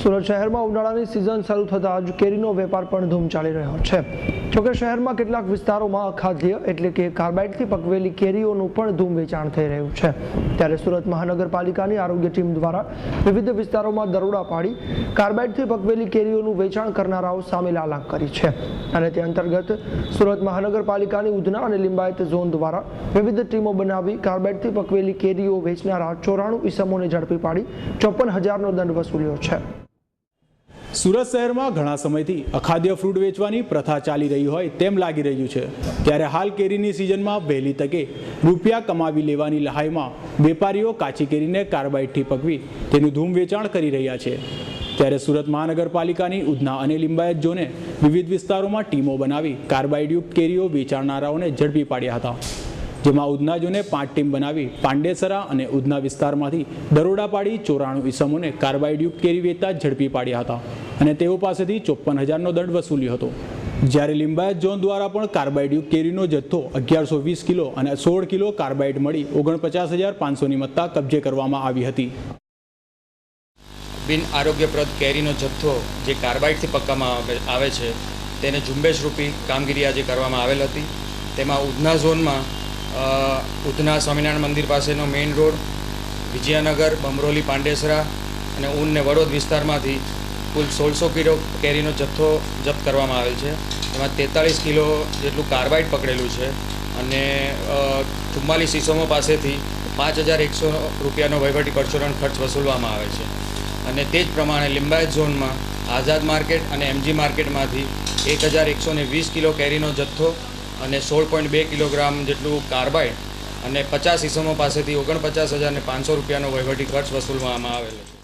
સુરત શહેરમાં ઉનાળાની સિઝન શરૂ થતાં જ કેરીનો વેપાર પણ ધૂમ ચાલી રહ્યો છે। જોકે શહેરમાં કેટલાક વિસ્તારોમાં અખાદ્ય એટલે કે કાર્બાઇડથી પકવેલી કેરીઓનું પણ ધૂમ વેચાણ થઈ રહ્યું છે। ત્યારે સુરત મહાનગરપાલિકાની આરોગ્ય ટીમ દ્વારા વિવિધ વિસ્તારોમાં દરોડા પાડી કાર્બાઇડથી પકવેલી કેરીઓનું વેચાણ કરનારાઓ સામે લાલાક કરી છે અને તે અંતર્ગત સુરત મહાનગરપાલિકાની ઉધના અને લિંબાયત ઝોન દ્વારા વિવિધ ટીમો બનાવી કાર્બાઇડથી પકવેલી કેરીઓ વેચનારા 94 ઈસમોને ઝડપી પાડી 54,000નો દંડ વસૂલ્યો છે। સુરત શહેરમાં ઘણા સમયથી અખાદ્ય ફ્રૂટ વેચવાની પ્રથા ચાલી રહી હોય તેમ લાગી રહ્યું છે। ત્યારે હાલ કેરીની સિઝનમાં વહેલી તકે રૂપિયા કમાવી લેવાની લહાઈમાં વેપારીઓ કાચી કેરીને કાર્બાઇડથી પકવી તેનું ધૂમ વેચાણ કરી રહ્યા છે। ત્યારે સુરત મહાનગરપાલિકાની ઉધના અને લિંબાયત ઝોને વિવિધ વિસ્તારોમાં ટીમો બનાવી કાર્બાઇડયુક્ત કેરીઓ વેચાણનારાઓને ઝડપી પાડ્યા હતા। જેમાં ઉધના ઝોને 5 ટીમ બનાવી પાંડેસરા અને ઉધના વિસ્તારમાંથી દરોડા પાડી 94 ઈસમોને કાર્બાઇડયુક્ત કેરી વેચતા ઝડપી પાડ્યા હતા અને તેઓ પાસેથી 54,000નો દંડ વસૂલ્યો હતો। જ્યારે લિંબાયત ઝોન દ્વારા પણ કાર્બાઇડયુક્ત કેરીનો જથ્થો 1120 કિલો અને 16 કિલો કાર્બાઇડ મળી 49,500ની મત્તા કબજે કરવામાં આવી હતી। બિન આરોગ્યપ્રદ કેરીનો જથ્થો જે કાર્બાઇડથી પકવામાં આવે છે તેને ઝુંબેશરૂપી કામગીરી આજે કરવામાં આવેલ હતી। તેમાં ઉધના ઝોનમાં ઉધના સ્વામિનારાયણ મંદિર પાસેનો મેઇન રોડ, વિજયનગર, બમરોલી, પાંડેસરા અને ઊન ને વડોદ વિસ્તારમાંથી કુલ 1600 કિલો કેરીનો જથ્થો જપ્ત કરવામાં આવેલ છે। એમાં 43 કિલો જેટલું કાર્બાઇડ પકડેલું છે અને 44 ઈસમો પાસેથી 5,100 રૂપિયાનો વહીવટી પરચુરણ ખર્ચ વસૂલવામાં આવે છે। અને તે જ પ્રમાણે લિંબાયત ઝોનમાં આઝાદ માર્કેટ અને એમજી માર્કેટમાંથી 1,120 કિલો કેરીનો જથ્થો અને 16.2 કિલોગ્રામ જેટલું કાર્બાઇડ અને 50 ઈસમો પાસેથી 49,500 રૂપિયાનો વહીવટી ખર્ચ વસૂલવામાં આવેલો છે।